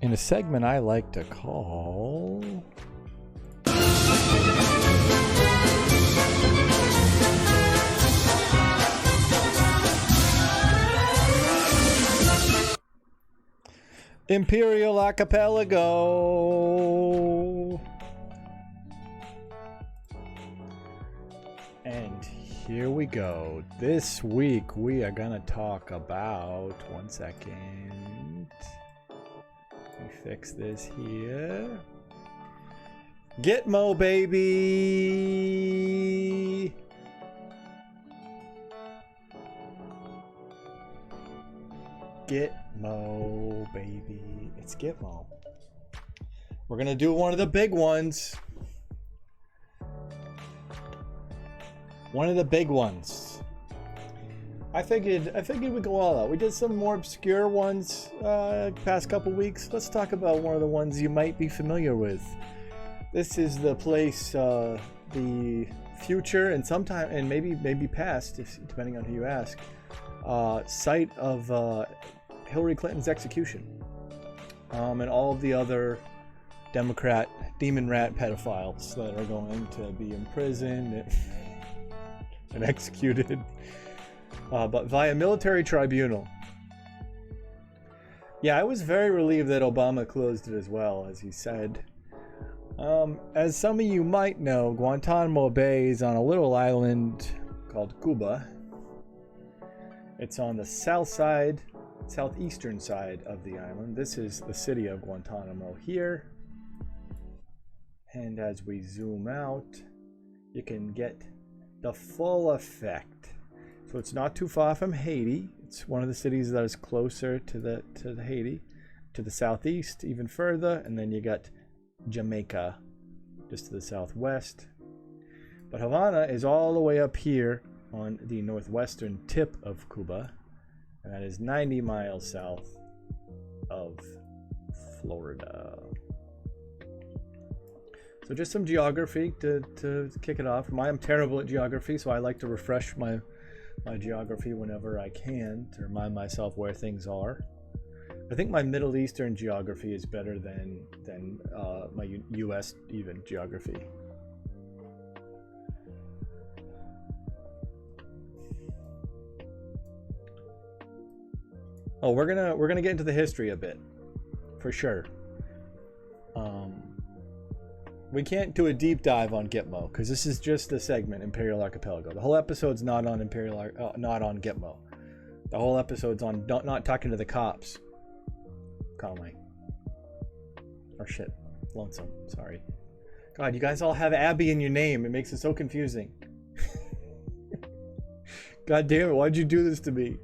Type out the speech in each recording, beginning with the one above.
in a segment I like to call Imperial Archipelago. And here we go. This week we are gonna talk about, one second, let me fix this here. GITMO, baby. GITMO, baby. It's GITMO. We're gonna do one of the big ones. One of the big ones. I figured we'd go all out. We did some more obscure ones past couple weeks. Let's talk about one of the ones you might be familiar with. This is the place, the future and sometime and maybe past, depending on who you ask, site of Hillary Clinton's execution, and all of the other Democrat demon rat pedophiles that are going to be imprisoned and executed, but via military tribunal. Yeah, I was very relieved that Obama closed it as well, as he said. As some of you might know, Guantanamo Bay is on a little island called Cuba. It's on the southeastern side of the island. This is the city of Guantanamo here. And as we zoom out, you can get the full effect. So it's not too far from Haiti. It's one of the cities that is closer to the Haiti, to the southeast, even further, and then you got Jamaica just to the southwest. But Havana is all the way up here on the northwestern tip of Cuba, and that is 90 miles south of Florida. So just some geography to kick it off. I'm terrible at geography, so I like to refresh my geography whenever I can to remind myself where things are. I think my Middle Eastern geography is better than my U.S. even geography. Oh, we're gonna get into the history a bit, for sure. We can't do a deep dive on GITMO because this is just the segment Imperial Archipelago. The whole episode's not on not on GITMO. The whole episode's on not talking to the cops. Conway. Or shit, Lonesome. Sorry. God, you guys all have Abby in your name. It makes it so confusing. God damn it! Why'd you do this to me?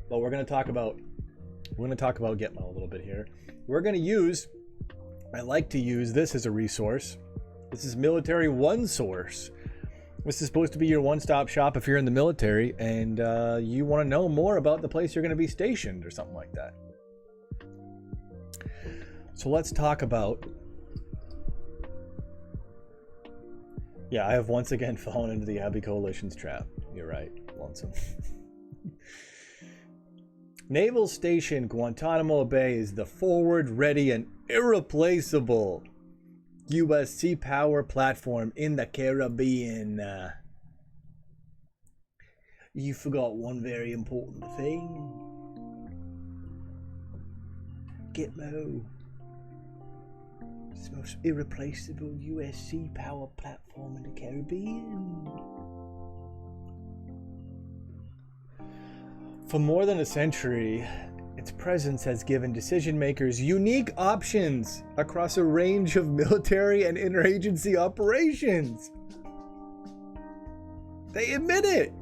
But we're gonna talk about GITMO a little bit here. I like to use this as a resource. This is Military One Source. This is supposed to be your one-stop shop if you're in the military and you want to know more about the place you're going to be stationed or something like that. So let's talk about... Yeah, I have once again fallen into the Abbey Coalition's trap. You're right, Lonesome. Naval Station Guantanamo Bay is the forward, ready, and irreplaceable U.S. sea power platform in the Caribbean. You forgot one very important thing. GITMO. It's the most irreplaceable U.S. sea power platform in the Caribbean. For more than a century, its presence has given decision makers unique options across a range of military and interagency operations. They admit it.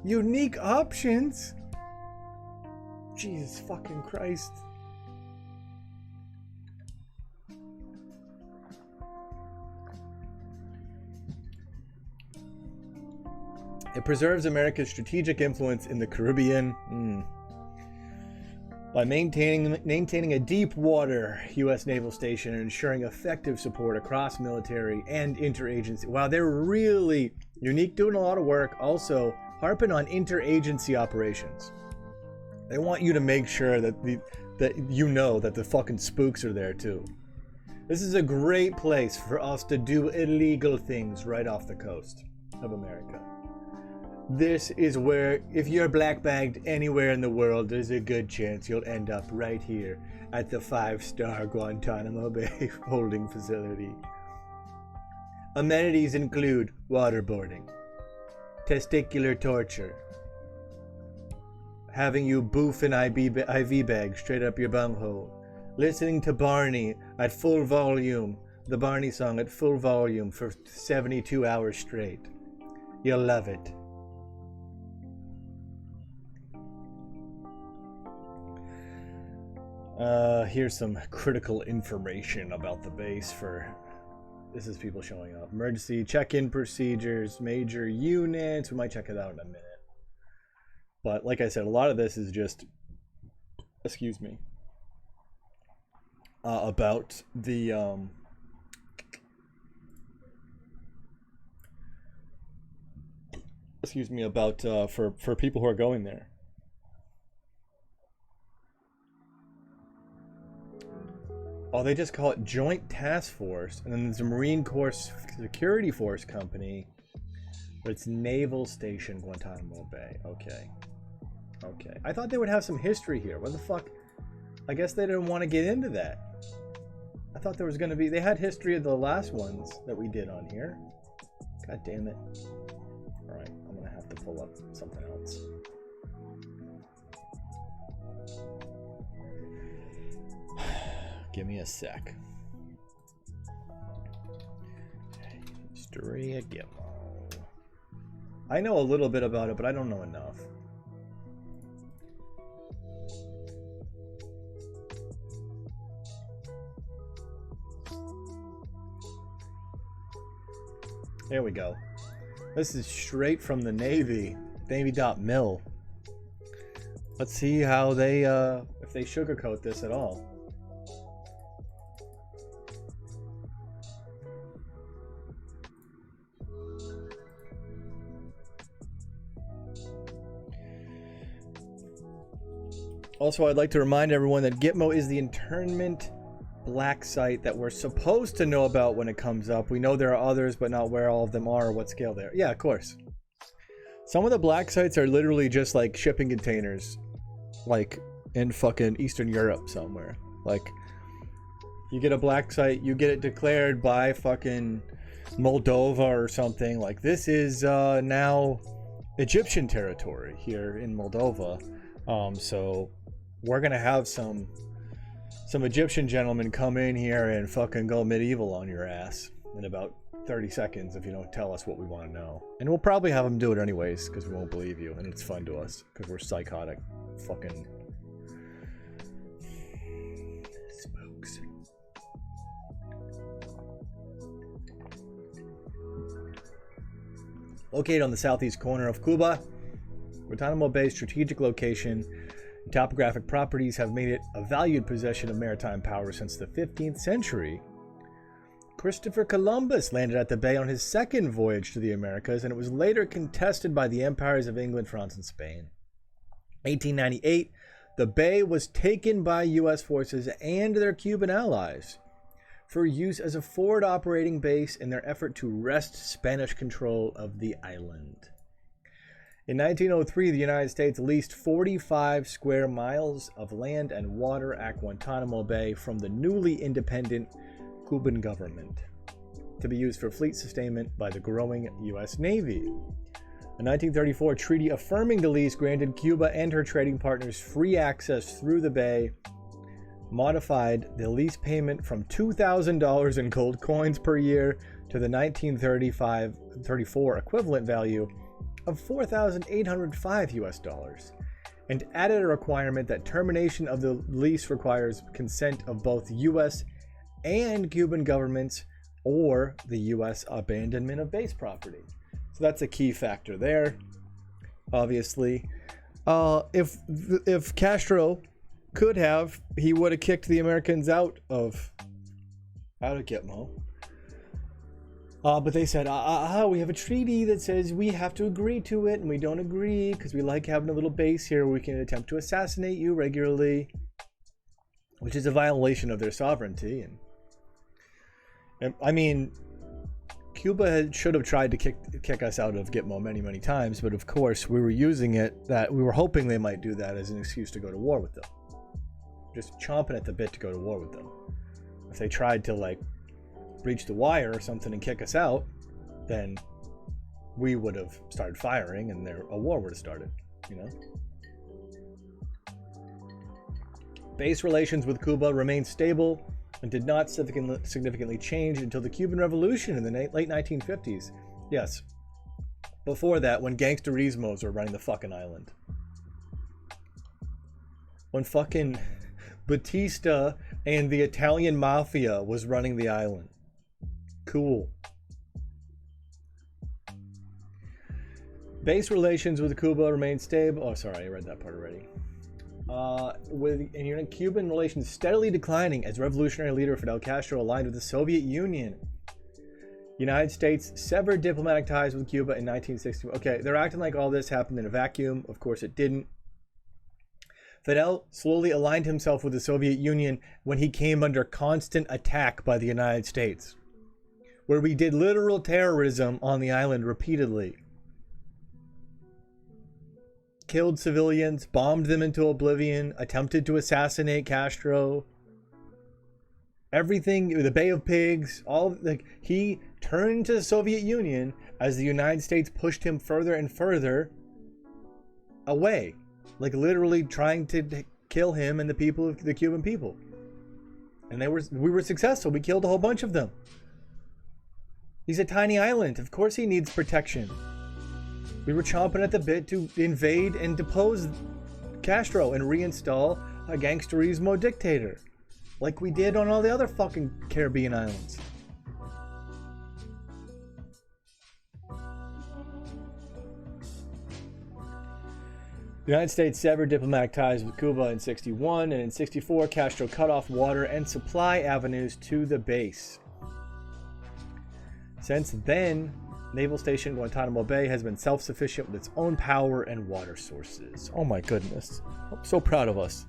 Unique options? Jesus fucking Christ. It preserves America's strategic influence in the Caribbean by maintaining a deep water U.S. naval station and ensuring effective support across military and interagency. Wow, they're really unique, doing a lot of work. Also, harping on interagency operations. They want you to make sure that you know that the fucking spooks are there too. This is a great place for us to do illegal things right off the coast of America. This is where, if you're black bagged anywhere in the world, there's a good chance you'll end up right here at the 5-star Guantanamo Bay holding facility. Amenities include waterboarding, testicular torture, having you boof an IV bag straight up your bunghole, listening to Barney at full volume, the Barney song at full volume for 72 hours straight. You'll love it. Here's some critical information about the base for... This is people showing up. Emergency check-in procedures, major units. We might check it out in a minute. But like I said, a lot of this is just... Excuse me. About the... Excuse me, about for people who are going there. Oh, they just call it Joint Task Force, and then there's a Marine Corps Security Force Company, but it's Naval Station Guantanamo Bay. Okay. Okay. I thought they would have some history here. What the fuck? I guess they didn't want to get into that. I thought there was going to be... They had history of the last ones that we did on here. God damn it. Alright, I'm going to have to pull up something else. Give me a sec. History of GITMO. I know a little bit about it, but I don't know enough. There we go. This is straight from the Navy. Navy.mil. Let's see how they, if they sugarcoat this at all. Also, I'd like to remind everyone that GITMO is the internment black site that we're supposed to know about when it comes up. We know there are others, but not where all of them are or what scale they are. Yeah, of course. Some of the black sites are literally just like shipping containers, like in fucking Eastern Europe somewhere. Like, you get a black site, you get it declared by fucking Moldova or something. Like, this is now Egyptian territory here in Moldova. So we're gonna have some Egyptian gentlemen come in here and fucking go medieval on your ass in about 30 seconds if you don't tell us what we want to know. And we'll probably have them do it anyways because we won't believe you, and it's fun to us because we're psychotic fucking spooks. Located on the southeast corner of Cuba, Guantanamo Bay's strategic location and topographic properties have made it a valued possession of maritime power since the 15th century. Christopher Columbus landed at the bay on his second voyage to the Americas, and it was later contested by the empires of England, France, and Spain. 1898, the bay was taken by U.S. forces and their Cuban allies for use as a forward operating base in their effort to wrest Spanish control of the island. In 1903, the United States leased 45 square miles of land and water at Guantanamo Bay from the newly independent Cuban government to be used for fleet sustainment by the growing U.S. Navy. A 1934 treaty affirming the lease granted Cuba and her trading partners free access through the bay, modified the lease payment from $2,000 in gold coins per year to the 1934 equivalent value of $4,805 US dollars, and added a requirement that termination of the lease requires consent of both U.S. and Cuban governments or the U.S. abandonment of base property. So that's a key factor there, obviously. If Castro could have, he would have kicked the Americans out of GITMO. But they said, we have a treaty that says we have to agree to it, and we don't agree because we like having a little base here where we can attempt to assassinate you regularly, which is a violation of their sovereignty. And I mean, Cuba should have tried to kick us out of GITMO many, many times, but of course we were using it that we were hoping they might do that as an excuse to go to war with them. Just chomping at the bit to go to war with them. If they tried to like breach the wire or something and kick us out, then we would have started firing and a war would have started, you know? Base relations with Cuba remained stable and did not significantly change until the Cuban Revolution in the late 1950s. Yes, before that, when gangsterismos were running the fucking island. When fucking Batista and the Italian mafia was running the island. Cool. Base relations with Cuba remained stable. Oh, sorry, I read that part already. With Cuban relations steadily declining as revolutionary leader Fidel Castro aligned with the Soviet Union. United States severed diplomatic ties with Cuba in 1960. Okay, they're acting like all this happened in a vacuum. Of course it didn't. Fidel slowly aligned himself with the Soviet Union when he came under constant attack by the United States, where we did literal terrorism on the island repeatedly. Killed civilians, bombed them into oblivion, attempted to assassinate Castro. Everything, the Bay of Pigs, all like he turned to the Soviet Union as the United States pushed him further and further away, like literally trying to kill him and the people of the Cuban people. And we were successful. We killed a whole bunch of them. He's a tiny island. Of course he needs protection. We were chomping at the bit to invade and depose Castro and reinstall a gangsterismo dictator, like we did on all the other fucking Caribbean islands. The United States severed diplomatic ties with Cuba in '61, and in '64, Castro cut off water and supply avenues to the base. Since then, Naval Station Guantanamo Bay has been self-sufficient with its own power and water sources. Oh my goodness. I'm so proud of us.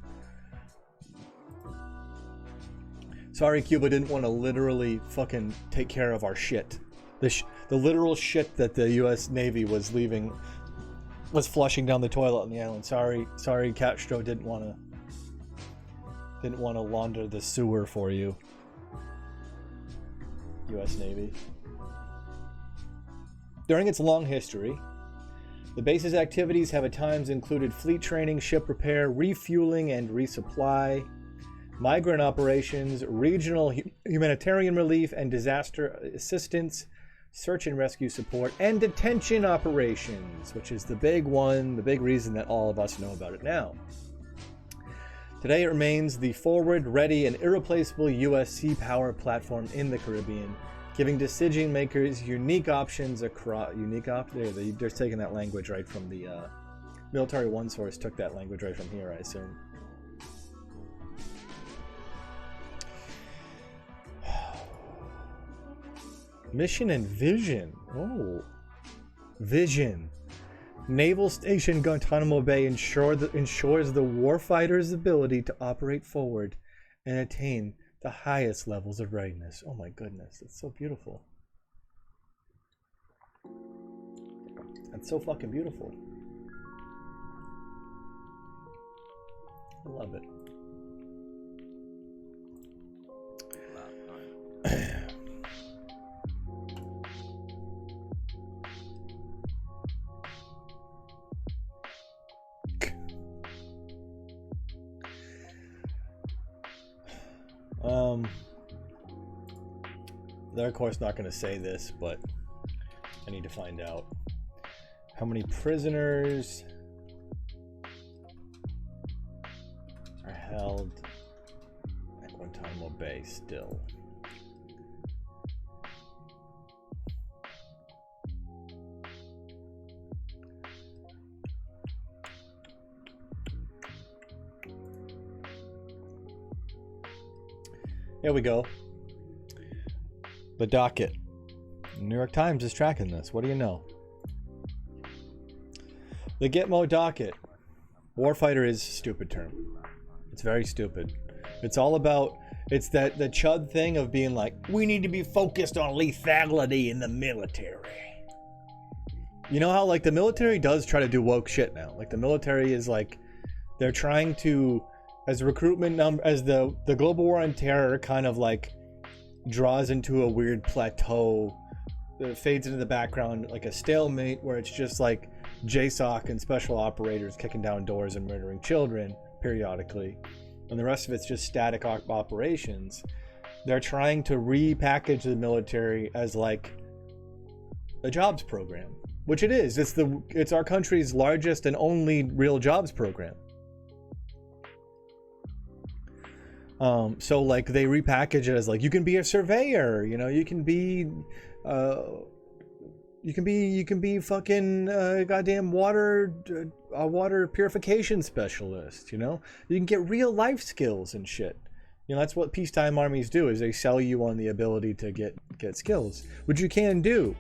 Sorry, Cuba didn't want to literally fucking take care of our shit. The literal shit that the U.S. Navy was flushing down the toilet on the island. Sorry, Castro didn't want to launder the sewer for you. U.S. Navy. During its long history, the base's activities have at times included fleet training, ship repair, refueling and resupply, migrant operations, regional humanitarian relief and disaster assistance, search and rescue support, and detention operations, which is the big one, the big reason that all of us know about it now. Today it remains the forward, ready, and irreplaceable U.S. sea power platform in the Caribbean, giving decision makers unique options across they're taking that language right from the Military One Source took that language right from here, I assume. Mission and vision. Oh, vision. Naval Station Guantanamo Bay ensures the warfighter's ability to operate forward and attain the highest levels of readiness. Oh my goodness, that's so beautiful. That's so fucking beautiful. I love it. They're of course not going to say this, but I need to find out how many prisoners are held at Guantanamo Bay still. Here we go. The docket. New York Times is tracking this. What do you know? The GITMO docket. Warfighter is a stupid term. It's very stupid. It's all about, it's that the chud thing of being like, we need to be focused on lethality in the military. You know how like the military does try to do woke shit now. Like the military is like, they're trying to, as recruitment number, as the global war on terror kind of like draws into a weird plateau, it fades into the background like a stalemate where it's just like JSOC and special operators kicking down doors and murdering children periodically, and the rest of it's just static operations. They're trying to repackage the military as like a jobs program, which it is. It's our country's largest and only real jobs program. So like they repackage it as like, you can be a surveyor, you know, you can be fucking goddamn water purification specialist, you know? You can get real life skills and shit. You know, that's what peacetime armies do, is they sell you on the ability to get skills, which you can do.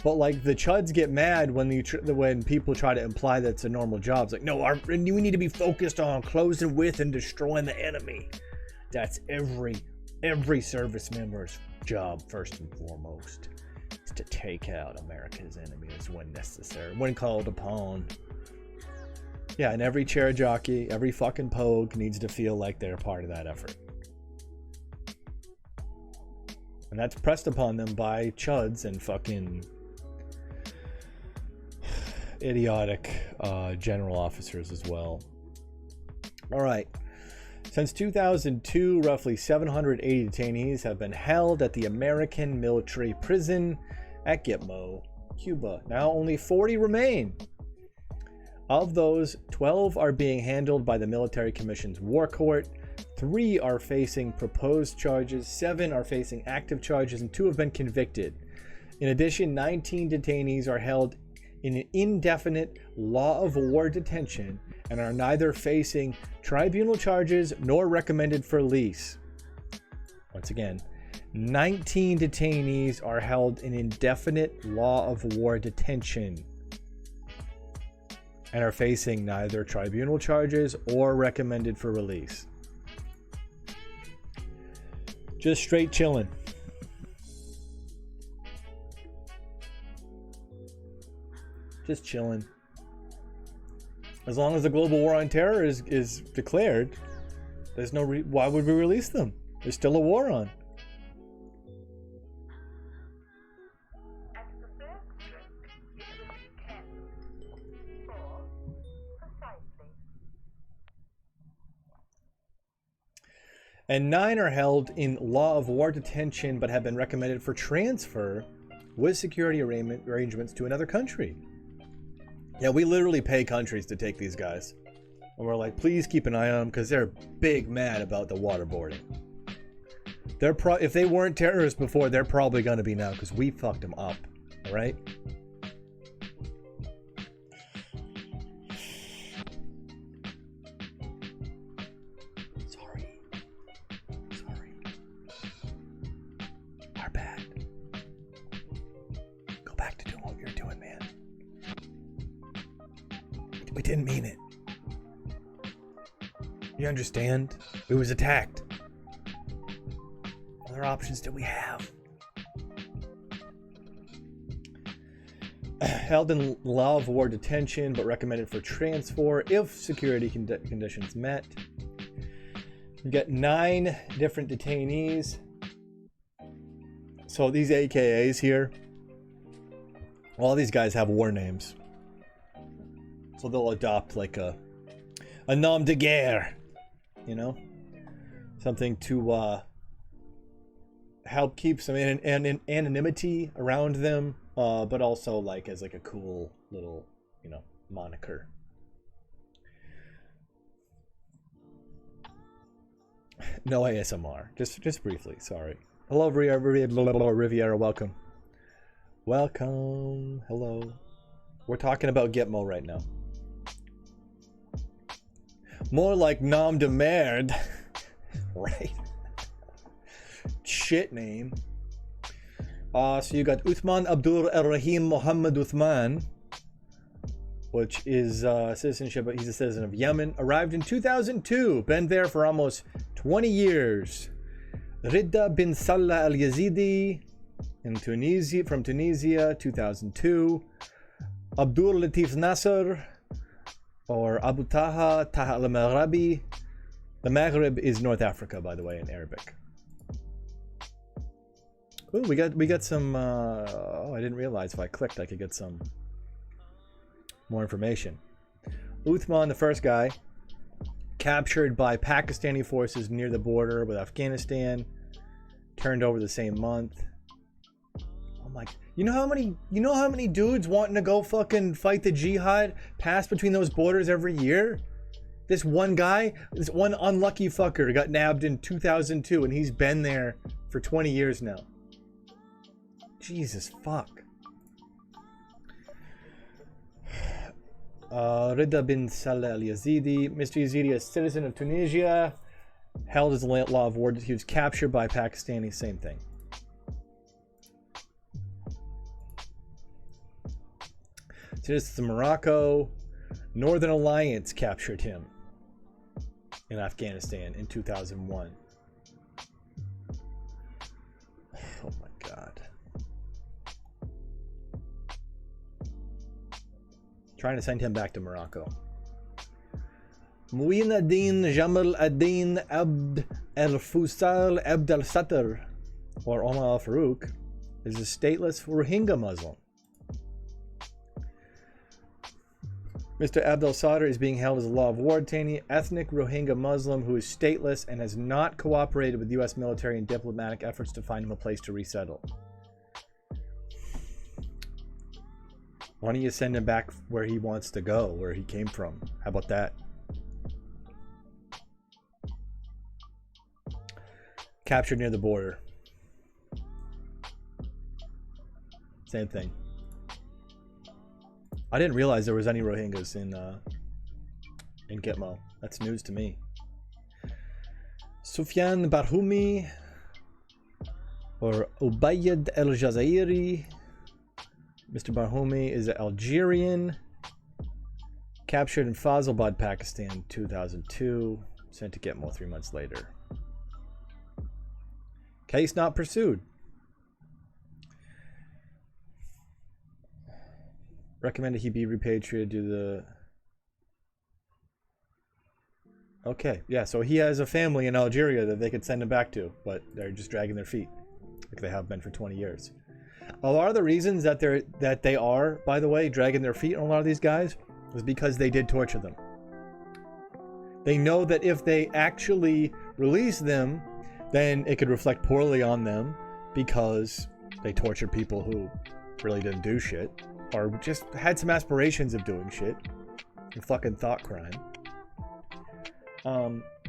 But like the chuds get mad when people try to imply that's a normal job. It's like, no, we need to be focused on closing with and destroying the enemy. That's every service member's job, first and foremost, is to take out America's enemies when necessary, when called upon. Yeah, and every chair jockey, every fucking pogue needs to feel like they're part of that effort. And that's pressed upon them by chuds and fucking idiotic general officers as well. All right. Since 2002, roughly 780 detainees have been held at the American military prison at GITMO, Cuba. Now only 40 remain. Of those, 12 are being handled by the Military Commission's War Court, 3 are facing proposed charges, 7 are facing active charges, and 2 have been convicted. In addition, 19 detainees are held in an indefinite law of war detention and are neither facing tribunal charges nor recommended for release. Once again, 19 detainees are held in indefinite law of war detention and are facing neither tribunal charges or recommended for release. Just straight chilling. Just chilling. As long as the global war on terror is declared, there's no why would we release them? There's still a war on. And 9 are held in law of war detention but have been recommended for transfer with security arrangements to another country. Yeah, we literally pay countries to take these guys. And we're like, please keep an eye on them because they're big mad about the waterboarding. If they weren't terrorists before, they're probably going to be now because we fucked them up. All right? Sorry. Our bad. Go back to doing what you're doing, man. We didn't mean it. You understand? We was attacked. What other options did we have? Held in law of war detention, but recommended for transfer if security conditions met. We've got 9 different detainees. So these AKAs here, all these guys have war names. So they'll adopt like a nom de guerre, you know? Something to help keep some anonymity around them, but also like as like a cool little, you know, moniker. No ASMR, just briefly, sorry. Hello, Riviera, welcome. Welcome, hello. We're talking about GITMO right now. More like nom de merde. Right? Shit name. So you got Uthman Abdul Rahim Muhammad Uthman, which is citizenship, but he's a citizen of Yemen. Arrived in 2002, been there for almost 20 years. Ridda bin Salah al-Yazidi in Tunisia, from Tunisia, 2002. Abdul Latif Nasser, or Abu Taha al-Maghrabi. The Maghrib is North Africa, by the way, in Arabic. Ooh, we got some. Oh, I didn't realize if I clicked I could get some more information. Uthman, the first guy, captured by Pakistani forces near the border with Afghanistan, turned over the same month. Oh my! You know how many dudes wanting to go fucking fight the jihad pass between those borders every year? This one guy, this one unlucky fucker, got nabbed in 2002, and he's been there for 20 years now. Jesus fuck. Ridda bin Salah al-Yazidi. Mr. Yazidi, a citizen of Tunisia, held as a law of war. He was captured by Pakistani, same thing. Citizen of Morocco. Northern Alliance captured him in Afghanistan in 2001. Oh my god. Trying to send him back to Morocco. Muin ad-Din Jamal ad-Din Abd al-Fusal Abd al-Sattar, or Omar al-Farouk, is a stateless Rohingya Muslim. Mr. Abd al-Sattar is being held as a law of war detainee, ethnic Rohingya Muslim who is stateless and has not cooperated with U.S. military and diplomatic efforts to find him a place to resettle. Why don't you send him back where he wants to go, where he came from? How about that? Captured near the border. Same thing. I didn't realize there was any Rohingyas in GITMO. That's news to me. Sufyan Barhoumi, or Ubayyad el-Jazairi. Mr. Barhoumi is an Algerian, captured in Faisalabad, Pakistan, 2002, sent to GITMO 3 months later. Case not pursued. Recommended he be repatriated to the... Okay, yeah, so he has a family in Algeria that they could send him back to, but they're just dragging their feet, like they have been for 20 years. A lot of the reasons that they are, by the way, dragging their feet on a lot of these guys was because they did torture them. They know that if they actually release them, then it could reflect poorly on them because they tortured people who really didn't do shit, or just had some aspirations of doing shit and fucking thought crime.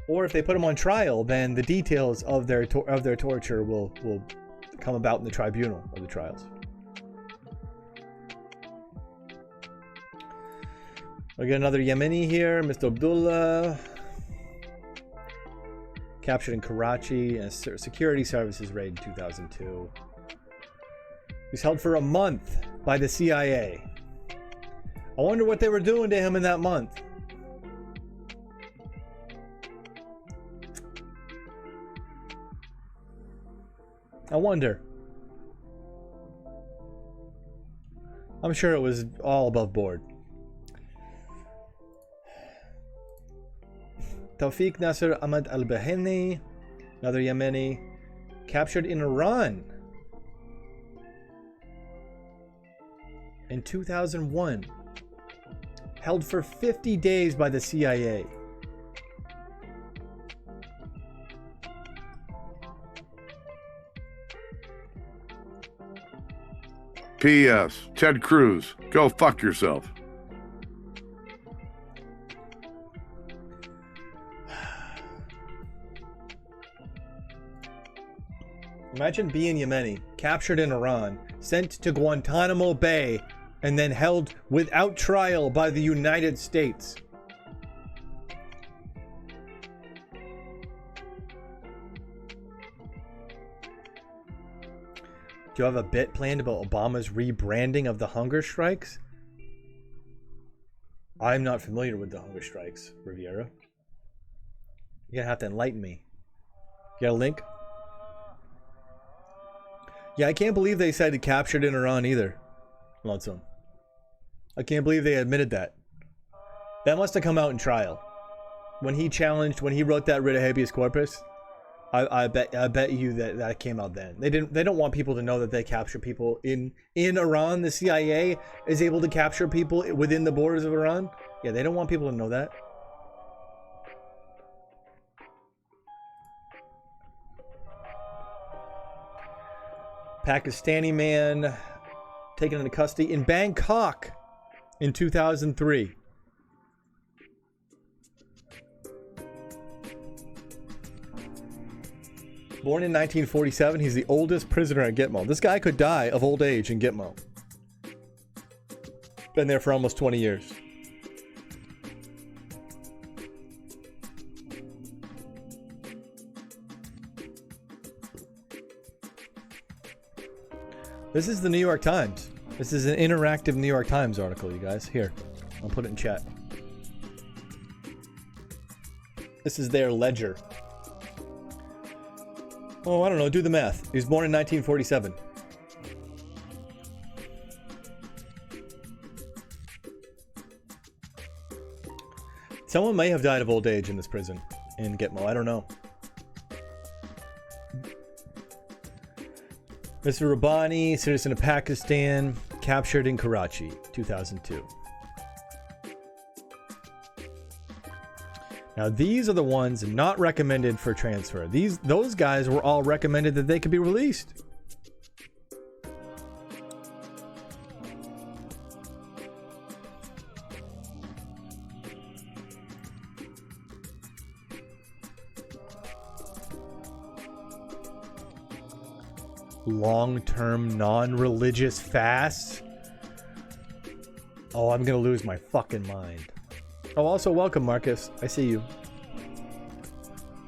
Or if they put them on trial, then the details of their torture will come about in the tribunal of the trials. We got another Yemeni here, Mr. Abdullah, captured in Karachi and security services raid in 2002. He's held for a month by the CIA. I wonder what they were doing to him in that month. I wonder. I'm sure it was all above board. Tawfiq Nasser Ahmad al-Bahini, another Yemeni, captured in Iran in 2001. Held for 50 days by the CIA. P.S. Ted Cruz, go fuck yourself. Imagine being Yemeni, captured in Iran, sent to Guantanamo Bay, and then held without trial by the United States. Do you have a bit planned about Obama's rebranding of the hunger strikes? I'm not familiar with the hunger strikes, Riviera. You're gonna have to enlighten me. You got a link? Yeah, I can't believe they said it captured in Iran either. Lonesome. I can't believe they admitted that. That must have come out in trial. When he wrote that writ of habeas corpus, I bet you that came out then. They don't want people to know that they capture people in Iran. The CIA is able to capture people within the borders of Iran. Yeah, they don't want people to know that. Pakistani man taken into custody in Bangkok in 2003. Born in 1947, he's the oldest prisoner at GITMO. This guy could die of old age in GITMO. Been there for almost 20 years. This is the New York Times. This is an interactive New York Times article, you guys. Here, I'll put it in chat. This is their ledger. Oh, I don't know. Do the math. He was born in 1947. Someone may have died of old age in this prison in GITMO. I don't know. Mr. Rabbani, citizen of Pakistan, captured in Karachi, 2002. Now, these are the ones not recommended for transfer. Those guys were all recommended that they could be released. Long-term non-religious fasts. Oh, I'm gonna lose my fucking mind. Oh, also welcome, Marcus. I see you.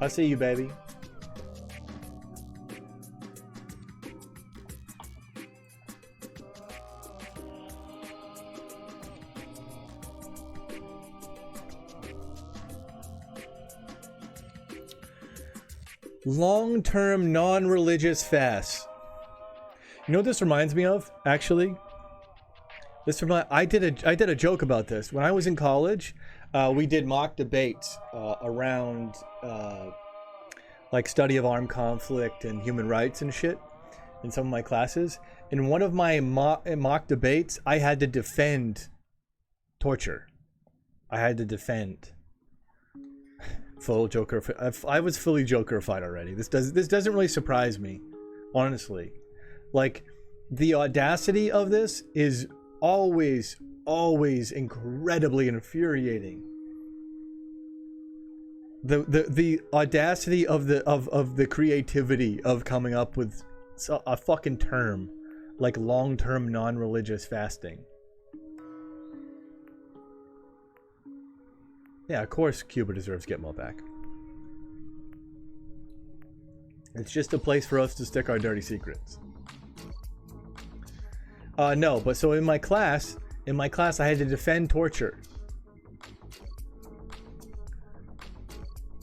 I see you, baby. Long-term non-religious fasts. You know what this reminds me of, actually? I did a joke about this. When I was in college, we did mock debates around like study of armed conflict and human rights and shit in some of my classes. In one of my mock debates, I had to defend torture. I had to defend full Joker. I was fully Jokerified already. This doesn't really surprise me, honestly. Like, the audacity of this is always incredibly infuriating. The audacity of the creativity of coming up with a fucking term like long-term non-religious fasting. Yeah, of course Cuba deserves GITMO back. It's just a place for us to stick our dirty secrets. No, but so in my class I had to defend torture.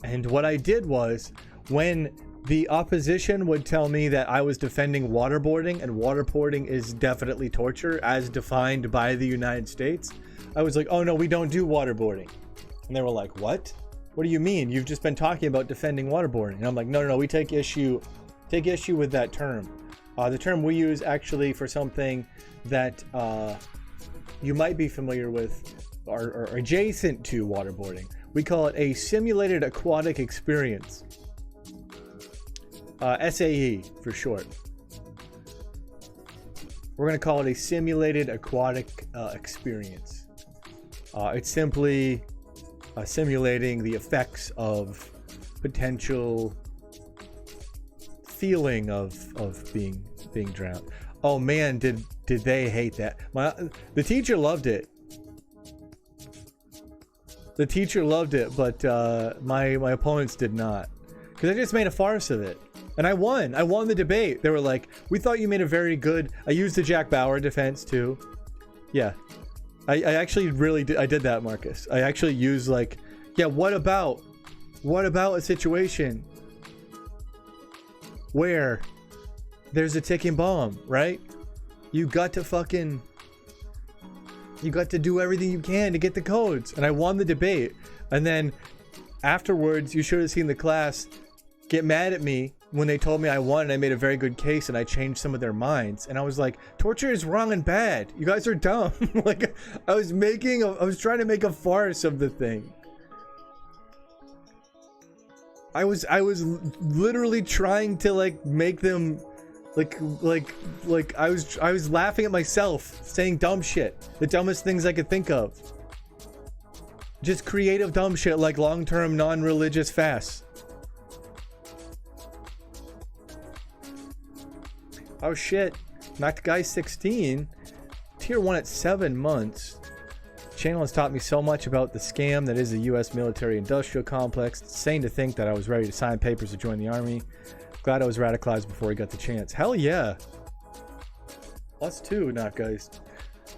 And what I did was, when the opposition would tell me that I was defending waterboarding, and waterboarding is definitely torture as defined by the United States, I was like, oh no, we don't do waterboarding. And they were like, what? What do you mean? You've just been talking about defending waterboarding. And I'm like, no, we take issue with that term. The term we use actually for something that you might be familiar with or adjacent to waterboarding. We call it a simulated aquatic experience. SAE for short. We're going to call it a simulated aquatic experience. It's simply simulating the effects of potential feeling of being drowned. Oh man, did they hate that? The teacher loved it. The teacher loved it, but my opponents did not, because I just made a farce of it. And I won. I won the debate. They were like, we thought you made a very good... I used the Jack Bauer defense too. Yeah. I actually really did. I did that, Marcus. I actually used like, yeah, what about a situation where there's a ticking bomb, right? You got to do everything you can to get the codes. And I won the debate. And then afterwards, you should have seen the class get mad at me when they told me I won and I made a very good case and I changed some of their minds. And I was like, torture is wrong and bad. You guys are dumb. Like, I was trying to make a farce of the thing. I was literally trying to like make them like I was laughing at myself saying dumb shit. The dumbest things I could think of. Just creative dumb shit like long-term non-religious fasts. Oh shit, knocked guy 16, tier 1 at 7 months. Channel has taught me so much about the scam that is the U.S. military-industrial complex. It's insane to think that I was ready to sign papers to join the army. Glad I was radicalized before I got the chance. Hell yeah. Us too, not guys.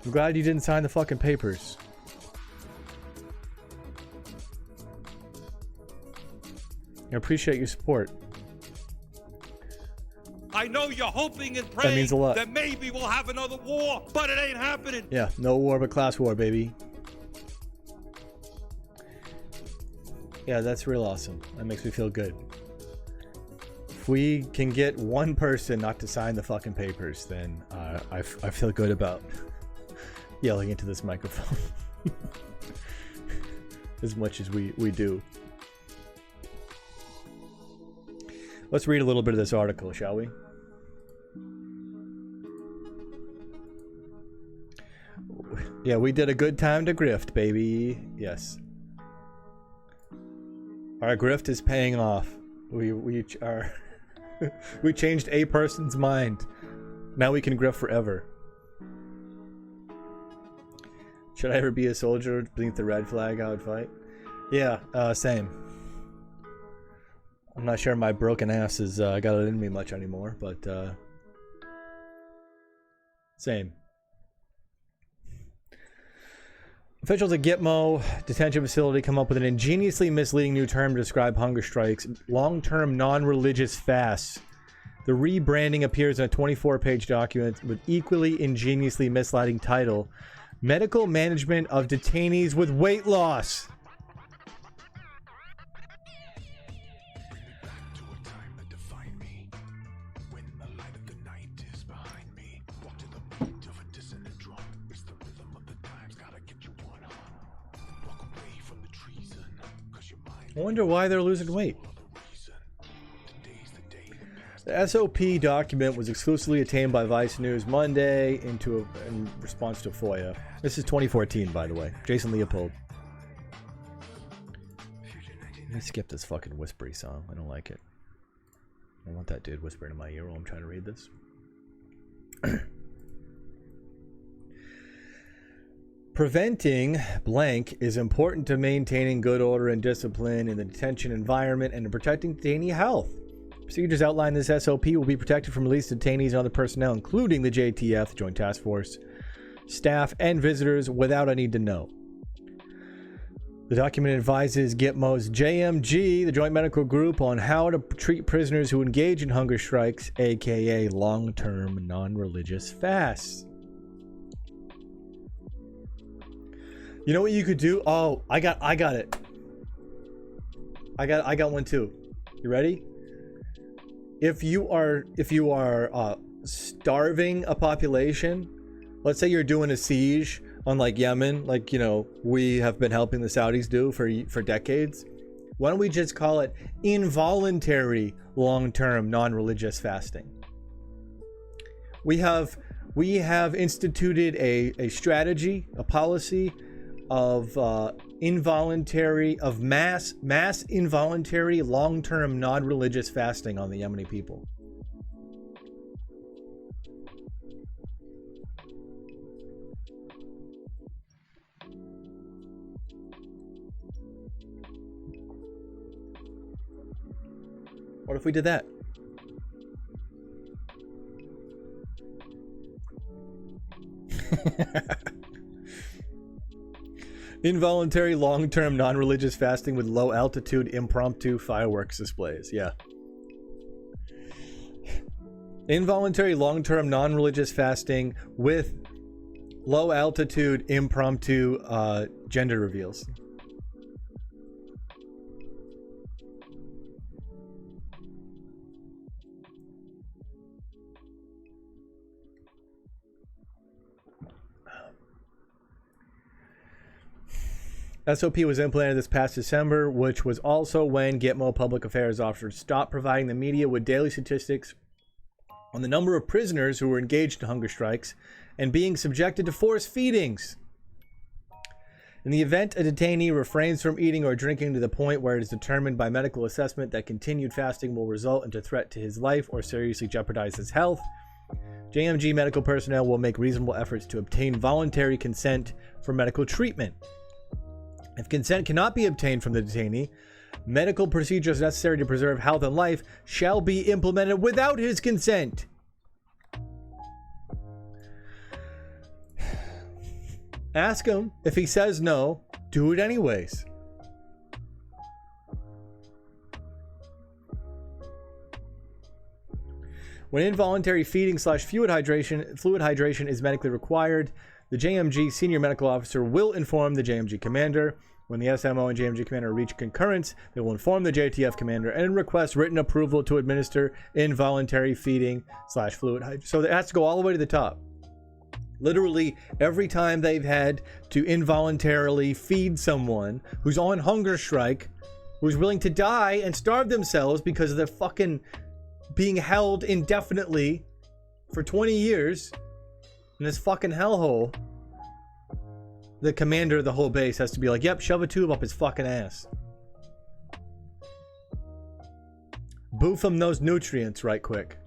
I'm glad you didn't sign the fucking papers. I appreciate your support. I know you're hoping and That praying means a lot. that maybe we'll have another war, but it ain't happening. Yeah, no war but class war, baby. Yeah, that's real awesome. That makes me feel good. If we can get one person not to sign the fucking papers, then I feel good about yelling into this microphone as much as we do. Let's read a little bit of this article, shall we? Yeah, we did a good time to grift, baby. Yes. Our grift is paying off. We changed a person's mind. Now we can grift forever. Should I ever be a soldier beneath the red flag? I would fight. Yeah, same. I'm not sure my broken ass has got it in me much anymore, but same. Officials at GITMO detention facility come up with an ingeniously misleading new term to describe hunger strikes: long-term non-religious fasts. The rebranding appears in a 24-page document with equally ingeniously misleading title: Medical Management of Detainees with Weight Loss. I wonder why they're losing weight. The SOP document was exclusively obtained by Vice News Monday in response to FOIA. This is 2014, by the way. Jason Leopold. Let me skip this fucking whispery song. I don't like it. I don't want that dude whispering in my ear while I'm trying to read this. Preventing blank is important to maintaining good order and discipline in the detention environment and to protecting detainee health. Procedures outlined in this SOP will be protected from released detainees and other personnel, including the JTF, the Joint Task Force, staff, and visitors without a need to know. The document advises GITMO's JMG, the Joint Medical Group, on how to treat prisoners who engage in hunger strikes, aka long-term non-religious fasts. You know what you could do? Oh, I got it. I got one too. You ready? If you are starving a population, let's say you're doing a siege on like Yemen, like, you know, we have been helping the Saudis do for decades. Why don't we just call it involuntary long-term non-religious fasting? We have instituted a strategy, a policy of mass involuntary long-term non-religious fasting on the Yemeni people. What if we did that? Involuntary long-term non-religious fasting with low-altitude impromptu fireworks displays. Yeah. Involuntary long-term non-religious fasting with low-altitude impromptu gender reveals. SOP was implemented this past December, which was also when GITMO Public Affairs Officer stopped providing the media with daily statistics on the number of prisoners who were engaged in hunger strikes and being subjected to forced feedings. In the event a detainee refrains from eating or drinking to the point where it is determined by medical assessment that continued fasting will result in a threat to his life or seriously jeopardize his health, JMG medical personnel will make reasonable efforts to obtain voluntary consent for medical treatment. If consent cannot be obtained from the detainee, medical procedures necessary to preserve health and life shall be implemented without his consent. Ask him. If he says no, do it anyways. When involuntary feeding / fluid hydration is medically required, the JMG senior medical officer will inform the JMG commander. When the SMO and JMG commander reach concurrence, they will inform the JTF commander and request written approval to administer involuntary feeding / fluid hydration. So it has to go all the way to the top. Literally every time they've had to involuntarily feed someone who's on hunger strike, who's willing to die and starve themselves because they're fucking being held indefinitely for 20 years in this fucking hellhole, the commander of the whole base has to be like, yep, shove a tube up his fucking ass. Boof him those nutrients right quick.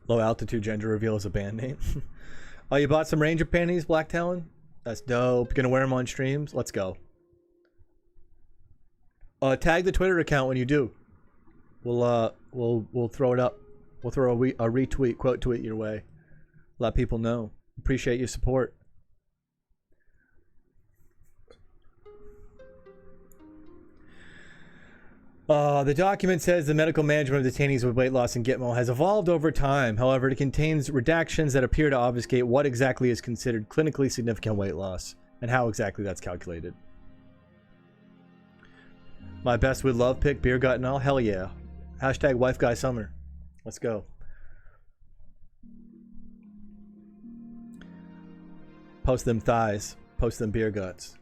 Low altitude gender reveal is a band name. Oh, you bought some Ranger panties, Black Talon? That's dope. You're gonna wear them on streams? Let's go. Tag the Twitter account when you do. We'll throw it up. We'll throw a retweet, quote tweet your way. Let people know. Appreciate your support. The document says the medical management of detainees with weight loss in GITMO has evolved over time. However, it contains redactions that appear to obfuscate what exactly is considered clinically significant weight loss and how exactly that's calculated. My best with love pick, beer gut and all. Hell yeah. Hashtag wife guy summer. Let's go. Post them thighs. Post them beer guts.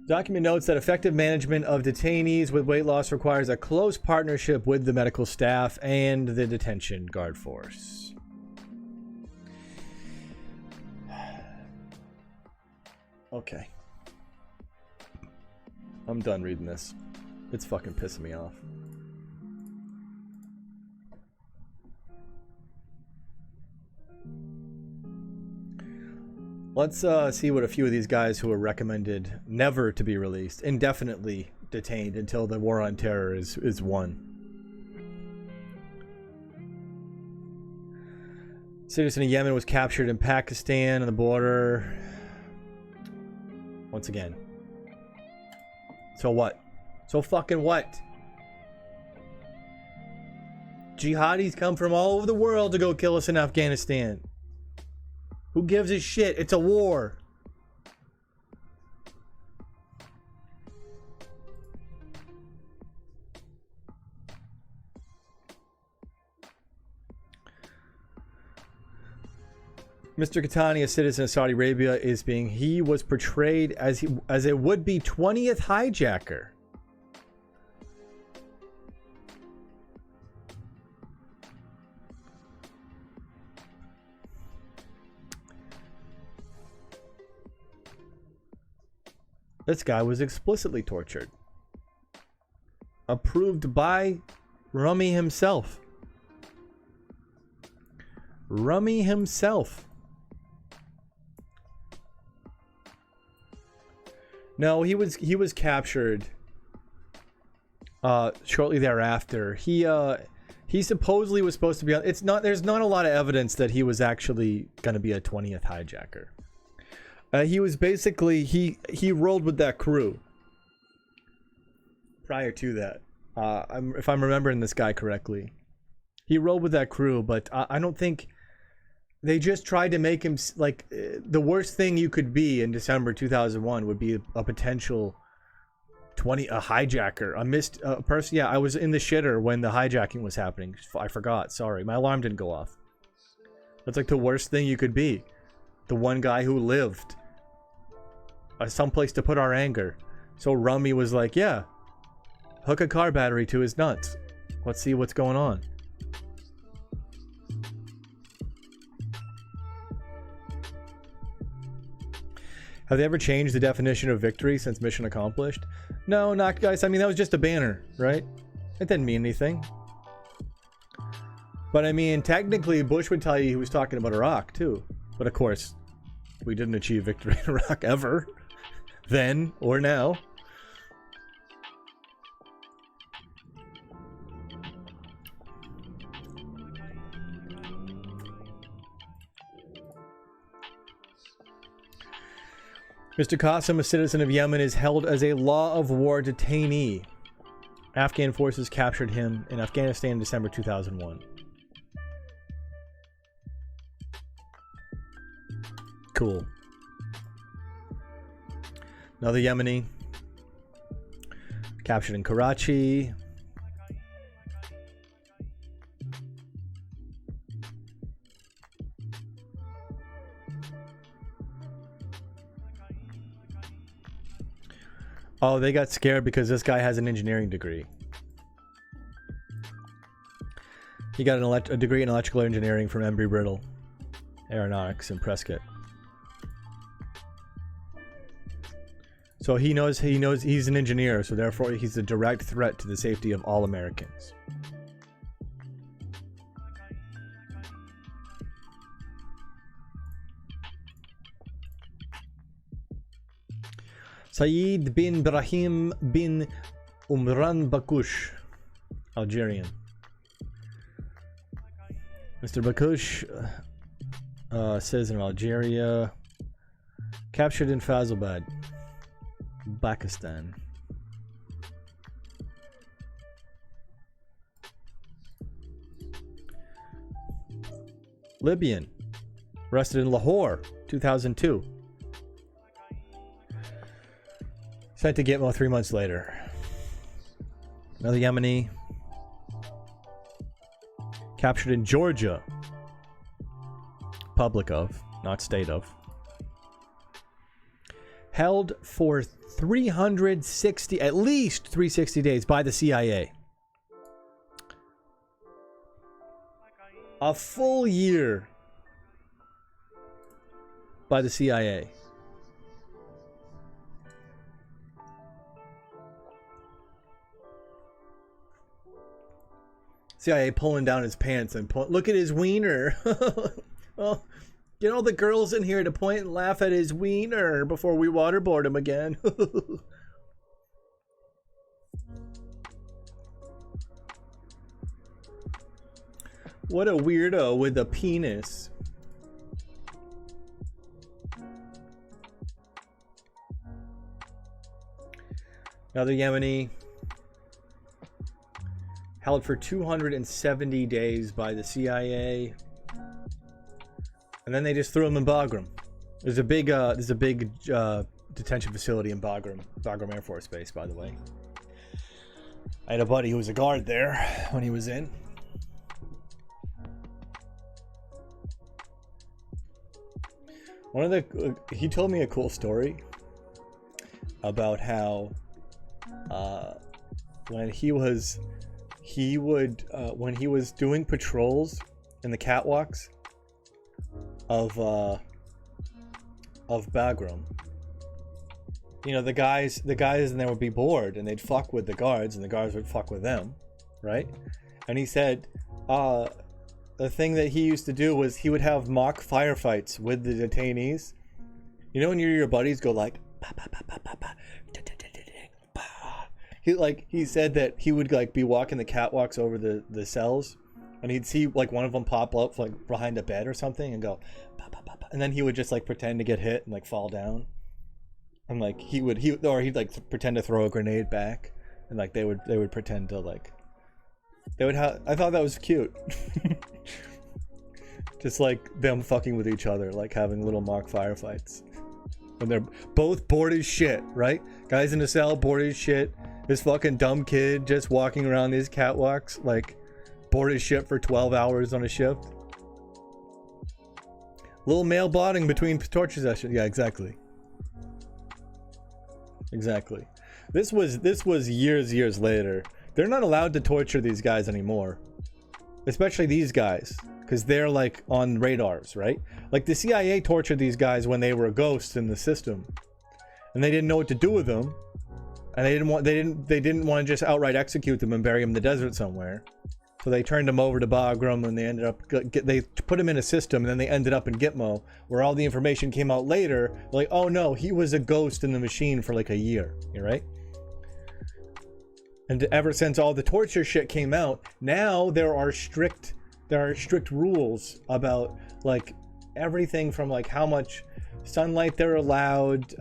Document notes that effective management of detainees with weight loss requires a close partnership with the medical staff and the detention guard force. Okay. I'm done reading this. It's fucking pissing me off. Let's see what a few of these guys who are recommended never to be released, indefinitely detained until the war on terror is won. Citizen of Yemen was captured in Pakistan on the border. Once again. So what? So fucking what? Jihadis come from all over the world to go kill us in Afghanistan. Who gives a shit? It's a war. Mr. Qatani, a citizen of Saudi Arabia, he was portrayed as a would-be 20th hijacker. This guy was explicitly tortured. Approved by Rummy himself. Rummy himself. No, he was captured shortly thereafter. He supposedly was supposed to be on. There's not a lot of evidence that he was actually going to be a 20th hijacker. He was basically he rolled with that crew prior to that. If I'm remembering this guy correctly, he rolled with that crew, but I don't think they just tried to make him like the worst thing you could be in December 2001 would be a potential a hijacker, a person. Yeah, I was in the shitter when the hijacking was happening. I forgot. Sorry, my alarm didn't go off. That's like the worst thing you could be. The one guy who lived. Someplace to put our anger. So Rummy was like, yeah, hook a car battery to his nuts. Let's see what's going on. Have they ever changed the definition of victory since mission accomplished? No, not guys. I mean, that was just a banner, right? It didn't mean anything. But I mean, technically, Bush would tell you he was talking about Iraq, too. But of course, we didn't achieve victory in Iraq ever. Then or now. Mr. Qasim, a citizen of Yemen, is held as a law of war detainee. Afghan forces captured him in Afghanistan in December 2001. Cool. Another Yemeni. Captured in Karachi. Oh, they got scared because this guy has an engineering degree. He got a degree in electrical engineering from Embry-Riddle Aeronautics in Prescott. So he knows he's an engineer, so therefore he's a direct threat to the safety of all Americans. Saeed bin Brahim bin Umran Bakush, Algerian. Mr. Bakush, citizen of Algeria, captured in Faisalabad, Pakistan. Libyan, arrested in Lahore, 2002. Sent to GITMO 3 months later. Another Yemeni. Captured in Georgia. Public of, not state of. Held for 360, at least 360 days by the CIA. A full year by the CIA. CIA pulling down his pants and look at his wiener. Well, get all the girls in here to point and laugh at his wiener before we waterboard him again. What a weirdo with a penis. Another Yemeni. Held for 270 days by the CIA. And then they just threw him in Bagram. There's a big detention facility in Bagram Air Force Base, by the way. I had a buddy who was a guard there when he was in. He told me a cool story about how when he was doing patrols in the catwalks of Bagram, you know, the guys in there would be bored and they'd fuck with the guards and the guards would fuck with them, right? And he said the thing that he used to do was he would have mock firefights with the detainees. You know when your buddies go like, He said that he would like be walking the catwalks over the cells, and he'd see like one of them pop up like behind a bed or something and go, and then he would just like pretend to get hit and like fall down, and like he'd like pretend to throw a grenade back, and like they would pretend to like they would have. I thought that was cute. Just like them fucking with each other, like having little mock firefights. And they're both bored as shit, right? Guys in the cell, bored as shit. This fucking dumb kid just walking around these catwalks, like, bored as shit for 12 hours on a shift. Little male bonding between torture sessions. Yeah, exactly. Exactly. This was years later. They're not allowed to torture these guys anymore. Especially these guys. Because they're like on radars, right? Like the CIA tortured these guys when they were ghosts in the system, and they didn't know what to do with them, and they didn't want to just outright execute them and bury them in the desert somewhere. So they turned them over to Bagram, and they put them in a system, and then they ended up in GITMO, where all the information came out later. Like, oh no, he was a ghost in the machine for like a year. You're right. And ever since all the torture shit came out, now there are strict rules about like everything from like how much sunlight they're allowed,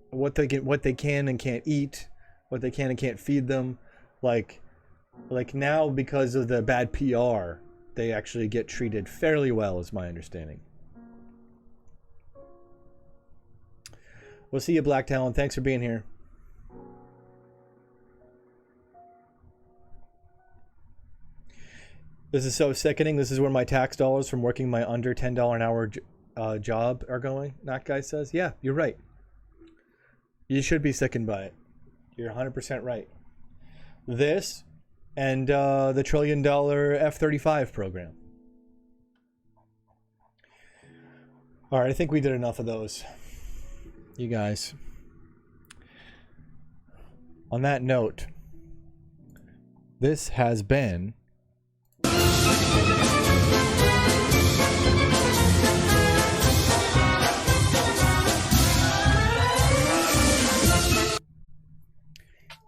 what they can and can't eat, what they can and can't feed them. Like now, because of the bad PR, they actually get treated fairly well, is my understanding. We'll see you, Black Talon. Thanks for being here. This is so sickening. This is where my tax dollars from working my under $10 an hour job are going. That guy says, yeah, you're right. You should be sickened by it. You're 100% right. This and the $1 trillion F-35 program. All right, I think we did enough of those. You guys. On that note, this has been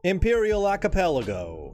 Imperial Archipelago.